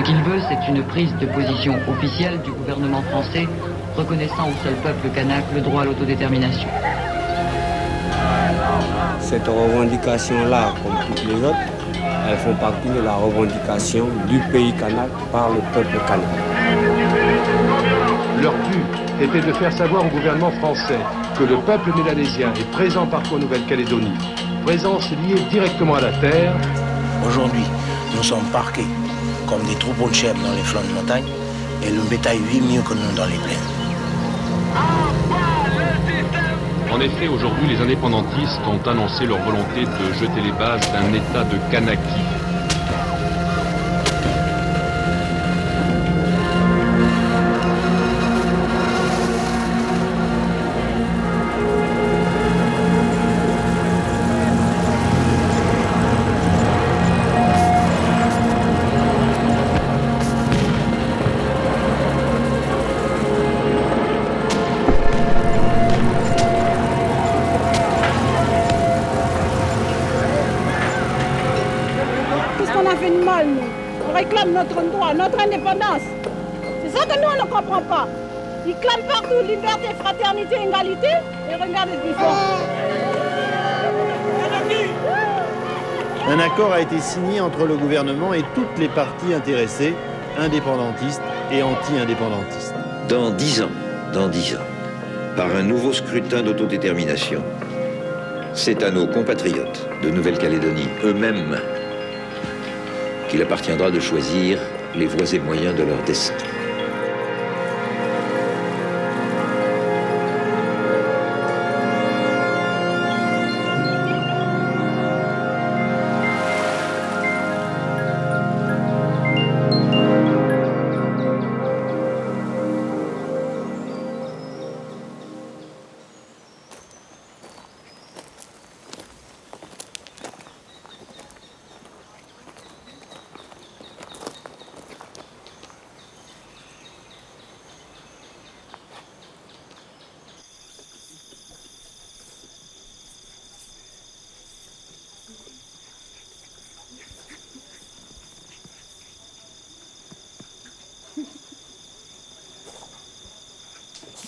qu'il veut, c'est une prise de position officielle du gouvernement français reconnaissant au seul peuple kanak le droit à l'autodétermination. Cette revendication-là, comme toutes les autres, elles font partie de la revendication du pays kanak par le peuple kanak. Leur but était de faire savoir au gouvernement français que le peuple mélanésien est présent partout en Nouvelle-Calédonie, présence liée directement à la terre. Aujourd'hui, nous sommes parqués comme des troupeaux de chèvres dans les flancs de montagne et le bétail vit mieux que nous dans les plaines. En effet, aujourd'hui, les indépendantistes ont annoncé leur volonté de jeter les bases d'un État de Kanaki. Notre droit, notre indépendance. C'est ça que nous, on ne comprend pas. Ils clament partout liberté, fraternité, égalité. Et regardez ce qu'ils font. Un accord a été signé entre le gouvernement et toutes les parties intéressées, indépendantistes et anti-indépendantistes. Dans 10 ans, par un nouveau scrutin d'autodétermination, c'est à nos compatriotes de Nouvelle-Calédonie eux-mêmes qu'il appartiendra de choisir les voies et moyens de leur destin.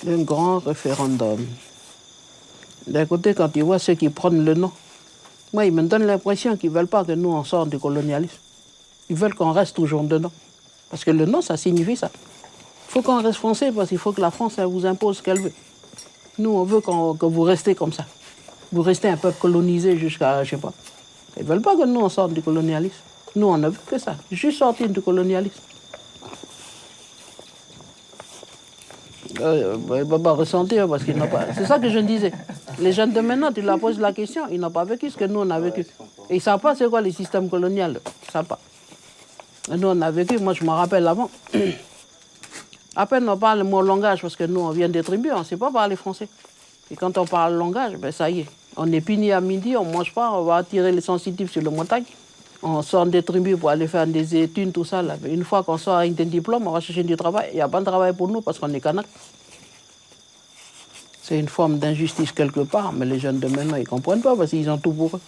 Un grand référendum. D'un côté, quand tu vois ceux qui prennent le nom, moi, ils me donnent l'impression qu'ils ne veulent pas que nous, on sorte du colonialisme. Ils veulent qu'on reste toujours dedans. Parce que le nom, ça signifie ça. Il faut qu'on reste français parce qu'il faut que la France, elle vous impose ce qu'elle veut. Nous, on veut que vous restez comme ça. Vous restez un peuple colonisé jusqu'à, je sais pas. Ils ne veulent pas que nous, on sorte du colonialisme. Nous, on ne veut que ça. Juste sortir du colonialisme. Ils ne peuvent pas ressentir parce qu'ils n'ont pas... C'est ça que je disais. Les jeunes de maintenant, tu leur poses la question, ils n'ont pas vécu ce que nous, on a vécu. Et ils ne savent pas c'est quoi les systèmes coloniaux. Ils ne savent pas. Et nous, on a vécu, moi, je me rappelle avant. À peine on parle le mot langage, parce que nous, on vient des tribus, on ne sait pas parler français. Et quand on parle langage, ben ça y est. On est puni à midi, on ne mange pas, on va attirer les sensitifs sur la montagne. On sort des tribus pour aller faire des études, tout ça. Là. Une fois qu'on sort avec des diplômes, on va chercher du travail. Il n'y a pas de travail pour nous parce qu'on est kanak. C'est une forme d'injustice quelque part, mais les jeunes de maintenant, ils ne comprennent pas parce qu'ils ont tout pour eux.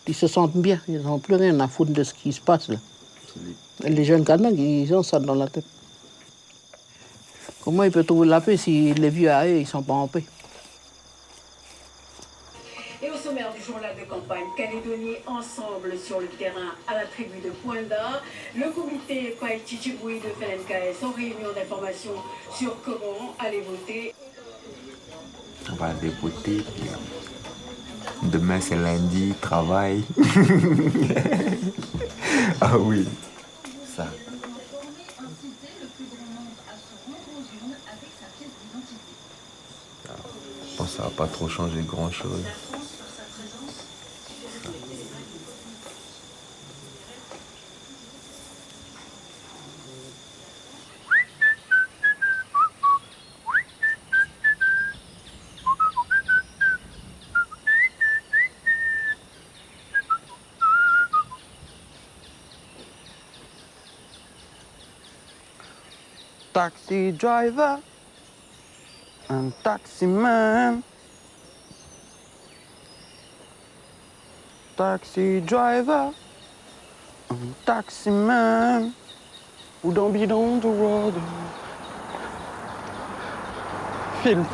Ils se sentent bien, ils n'ont plus rien à foutre de ce qui se passe là. Et les jeunes kanak, ils ont ça dans la tête. Comment ils peuvent trouver la paix si les vieux à eux, ils ne sont pas en paix? Et au sommaire du journal de campagne, Calédonie ensemble sur le terrain à la tribu de Poinda, le comité Kwaï-Tchitchiboui de FNKS en réunion d'information sur comment aller voter. On va aller voter, puis demain c'est lundi, travail. Ah oui, ça. Je pense que ça va pas trop changer grand-chose. Taxi driver and taxi man. Taxi driver un taximan. Ou don't be down the road. Film.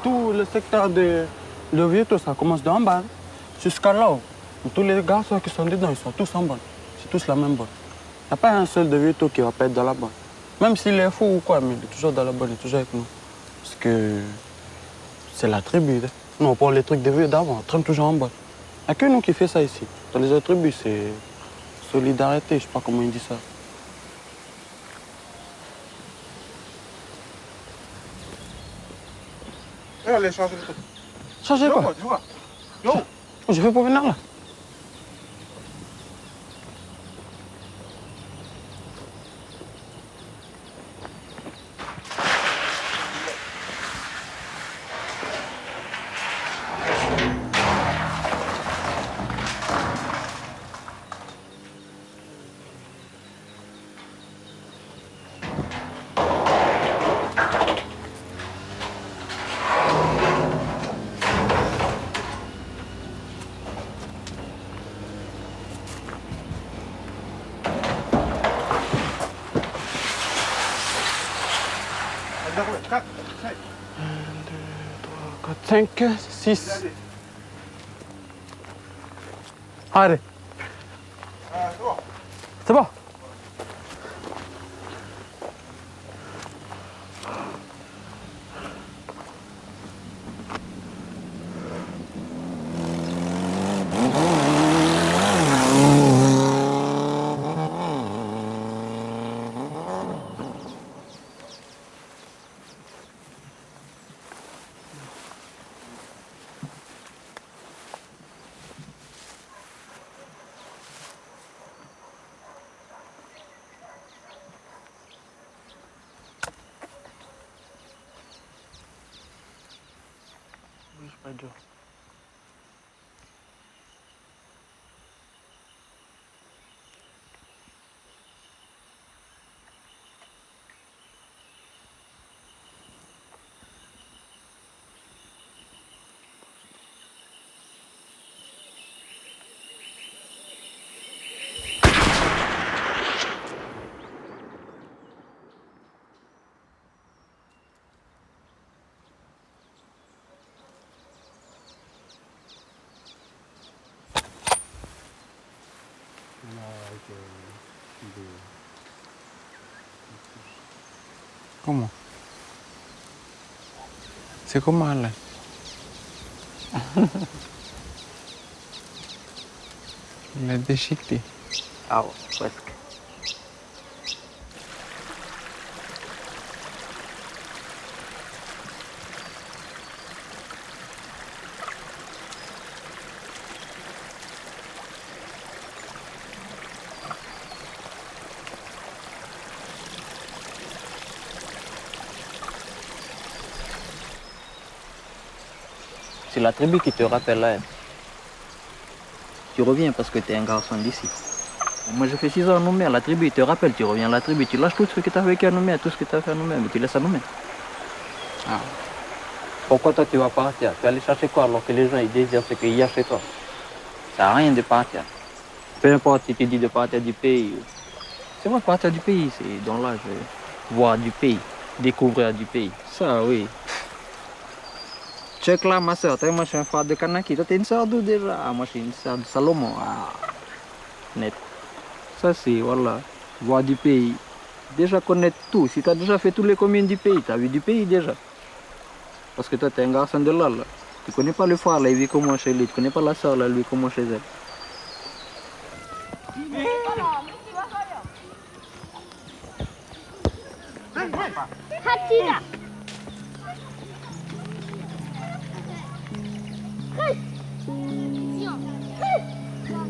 Tout le secteur de Vieto, ça commence d'en bas jusqu'à là. Tous les garçons qui sont dedans, ils sont tous en bas. C'est tous la même bonne. Il n'y a pas un seul de Vieto qui va pas être dans la bonne. Même s'il est fou ou quoi, mais il est toujours dans la bonne, il est toujours avec nous. Parce que c'est la tribu. Hein. Non, pour les trucs de vieux d'avant, on traîne toujours en bas. Il n'y a que nous qui fait ça ici. Dans les autres tribus, c'est solidarité, je sais pas comment ils disent ça. Allez, changer le truc. Changer quoi? Je vais pour venir là. Quatre, 5, 6. Allez. C'est bon. Comment? C'est comment là? Il a déchiqueté. Ah ouais, presque. C'est la tribu qui te rappelle là. Tu reviens parce que tu es un garçon d'ici. Moi, je fais 6 ans à Nouméa, la tribu te rappelle, tu reviens à la tribu, tu lâches tout ce que tu as vécu à Nouméa, tout ce que tu as fait à Nouméa, mais tu laisses à Nouméa. Ah. Pourquoi toi tu vas partir? Tu vas aller chercher quoi alors que les gens ils désirent ce qu'il y a chez toi? Ça n'a rien de partir. Peu importe si tu dis de partir du pays. C'est vrai, partir du pays, c'est dans l'âge, voir du pays, découvrir du pays. Ça, oui. Check là, ma soeur, moi je suis un frère de Kanaki. Toi, t'es une soeur d'où déjà? Ah, moi je suis une soeur de Salomon. Ah, net. Ça, c'est, voilà, voir du pays. Déjà connaître tout. Si tu as déjà fait toutes les communes du pays, tu as vu du pays déjà. Parce que toi, tu es un garçon de là. Tu connais pas le frère, là, il vit comment chez lui. Tu connais pas la soeur, là, elle vit comment chez elle. Hatira.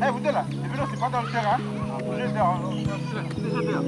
Eh, vous deux là, les vélos c'est pas dans le terrain. Bougez dehors. Bougez dehors.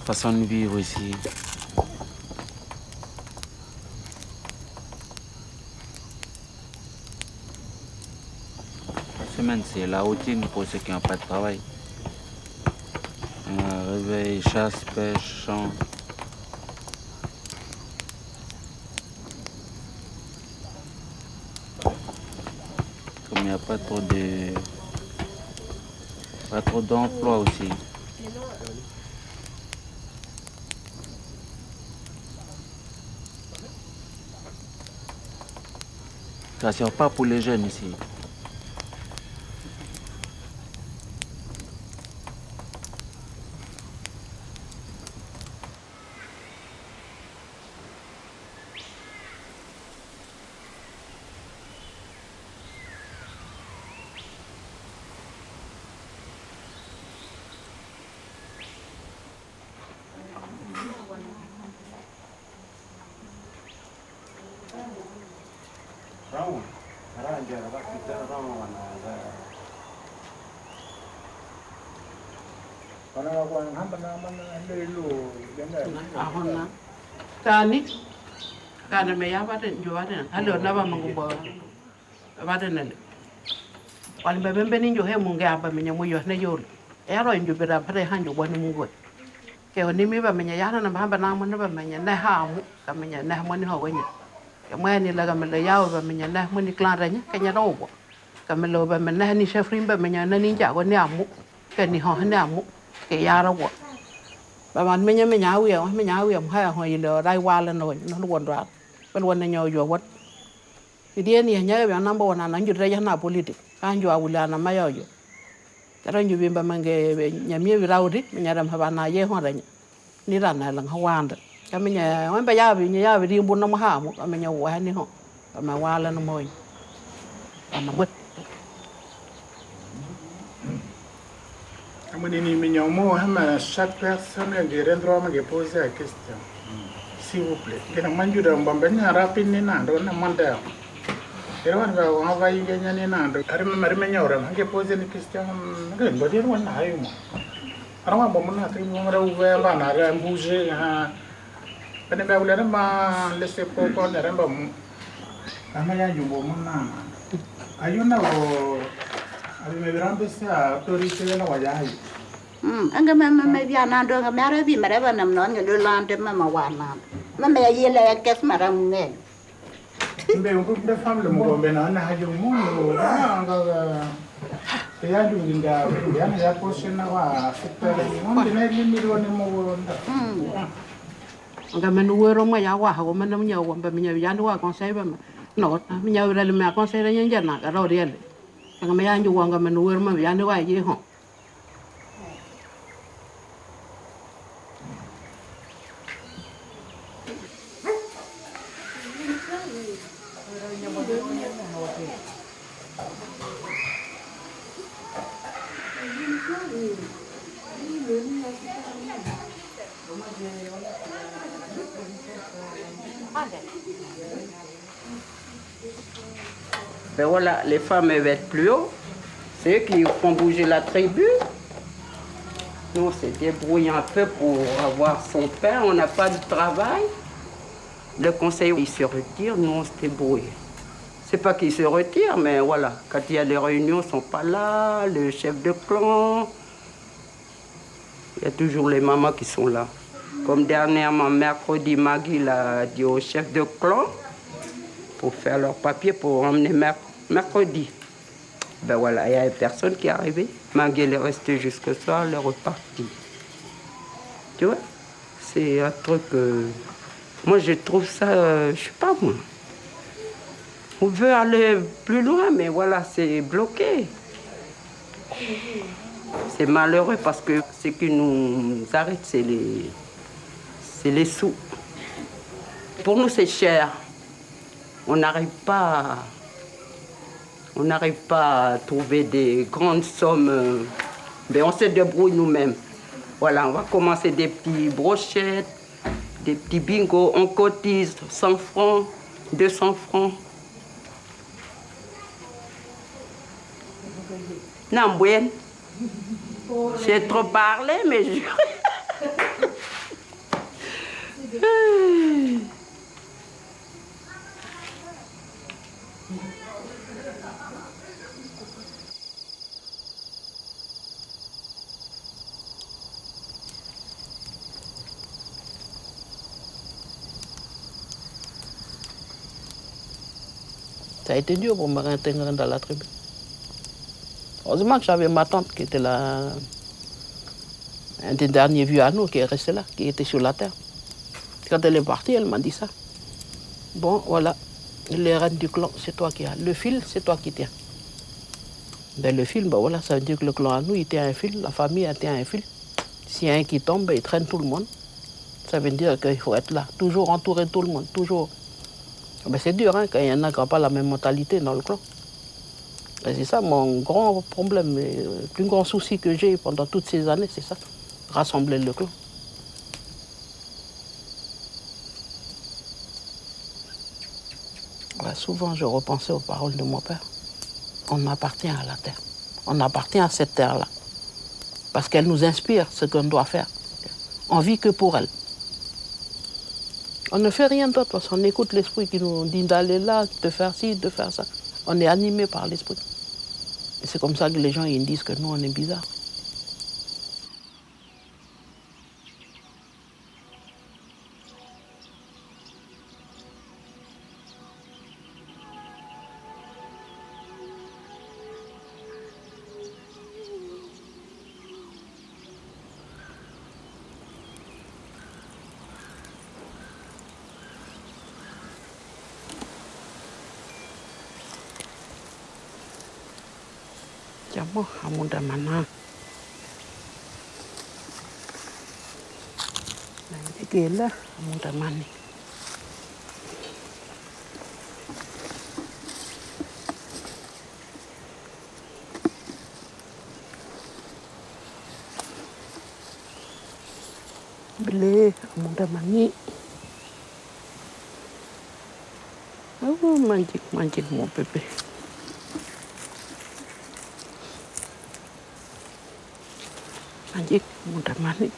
Façon de vivre ici. La semaine, c'est la routine pour ceux qui n'ont pas de travail. Réveil, chasse, pêche, champ. Comme il n'y a pas trop d'emploi aussi. Ça ne sert pas pour les jeunes ici. Kana me ya baden jo baden halo na ba mangubo baden le wali be bembe ninjo he munge aba menya moyo na yoro ero injo bera pare hanjo boni mungo ke oni mi ba menya yana na ba na mo na ba menya na ha mu ka menya na mo ni ho wenya ke mo ni la ga me le yawo ba menya na mo ni klan ranya ke nya do bo ka me lo ba me na ni chefrin ba menya na ni ja go ni amu ke ni ho na amu ke ya ro bo ba man menya wi mo ha ho yilo dai wala no no won raเป็นวันนี้อยู่วัดทีเดียวนี่เนี่ยแบบนั้นบอกว่านั่นอยู่ระยะหน้า politik การอยู่อาวุธลานาไม่อยู่แต่เราอยู่เป็นแบบมันก็เนี่ยมีวิราดิมันยังทำให้บ้านนายเยอะหัวเลยนี่ร้านไหนหลังเขาวานเลยก็มันเนี่ยมันไปยาวไปดีบุญน้ำมหามุกมันเนี่ยว่านี่ห้องมาว่าแล้วน้ำมวยน้ำมืด Chaque personne a des droits de poser la question. S'il vous plaît. Que nous mangeons de bambins rapidement, nous demandons. Et on va y gagner un an. Je poser une question. Je vais dire on a eu. Alors on va ouvrir, on va bouger. On va laisser pour qu'on ne remba. Amaya yubo mona. Ayuna o. Abi me verán pesa autorité de la Guayana. Anga me via nando nga mara vi mara ba nam non nga lande ma wana ma me yele kes mara nge Mbe un groupe de femmes le mo be na ha yo mo nga Nga menuero ma ya wa ho mena nya wa ba nya ya wa conseil ba no nya ura le ma conseil nya nya na ka ro riele nga me ya nyu wa nga menuero ma ya wa ye ho Ben voilà, les femmes elles vont être plus haut. C'est eux qui font bouger la tribu. Nous, on s'est débrouillé un peu pour avoir son pain. On n'a pas de travail. Le conseil, il se retire. Nous, on se débrouille. C'est pas qu'il se retire, mais voilà. Quand il y a des réunions, ils ne sont pas là. Le chef de clan. Il y a toujours les mamans qui sont là. Comme dernièrement, mercredi, Maggie a dit au chef de clan pour faire leur papier pour emmener mercredi. Ben voilà, il y a personne qui est arrivé. Maggie est restée jusqu'au soir, elle est repartie. Tu vois, c'est un truc... moi, je trouve ça, je sais pas moi. On veut aller plus loin, mais voilà, c'est bloqué. C'est malheureux parce que ce qui nous arrête, c'est les sous. Pour nous, c'est cher. On n'arrive pas à trouver des grandes sommes. Mais on se débrouille nous-mêmes. Voilà, on va commencer des petits brochettes, des petits bingos. On cotise 100 francs, 200 francs. Non, bien. J'ai trop parlé, mais je... Ça a été dur pour me réintégrer dans la tribu. Heureusement que j'avais ma tante qui était là, un des derniers vieux à nous qui est resté là, qui était sur la terre. Quand elle est partie, elle m'a dit ça. Bon, voilà, les rênes du clan, c'est toi qui as. Le fil, c'est toi qui tiens. Ben, le fil, ben voilà, ça veut dire que le clan à nous, il tient un fil, la famille, elle tient un fil. S'il y a un qui tombe, ben, il traîne tout le monde. Ça veut dire qu'il faut être là, toujours entourer tout le monde, toujours. Ben, c'est dur, hein, quand il y en a qui n'ont pas la même mentalité dans le clan. Et c'est ça mon grand problème, le plus grand souci que j'ai pendant toutes ces années, c'est ça, rassembler le clan. Ouais, souvent, je repensais aux paroles de mon père. On appartient à la terre. On appartient à cette terre-là. Parce qu'elle nous inspire ce qu'on doit faire. On vit que pour elle. On ne fait rien d'autre parce qu'on écoute l'esprit qui nous dit d'aller là, de faire ci, de faire ça. On est animé par l'esprit. Et c'est comme ça que les gens ils disent que nous, on est bizarres. Jambo hamuda mana. Nanti gila hamuda mani. Beli hamuda mani. Oh mancik mau pepe. Mancik mudah mani.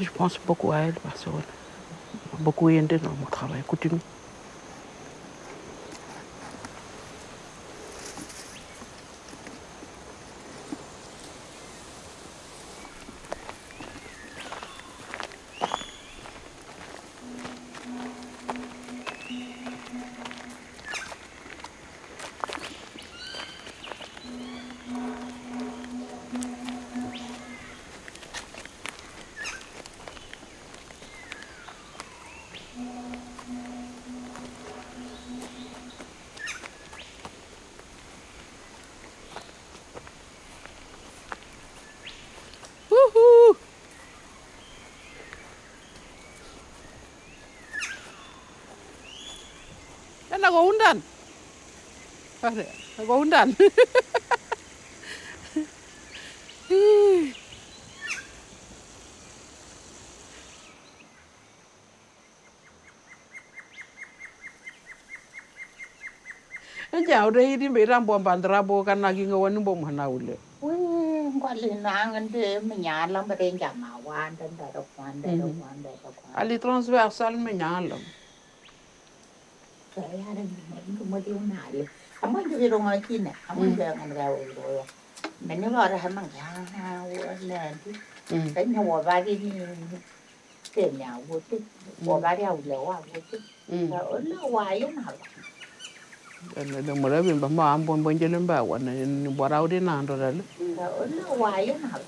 Je pense beaucoup à elle parce qu'elle m'a beaucoup aidé dans mon travail coutumier. go undan. Go undan. Jauh dari ini beram bom bandrabo kan lagi ngawan bom hanaule. Ngalinangan deh menyalam berenjam awan dan darokan. Ali transversal menyalam. Saya ada kemudian nari. Kamu juga orang lagi nih. Kamu jangan gaul gaul. Mana orang hamang gaul nanti. Tapi nyawa bagi ni kenya wutu. Bagi awal wutu. Allah wahai nak. Dan mereka bimbang ampun banjalan bawa, ni barau dia nak orang. Allah wahai nak.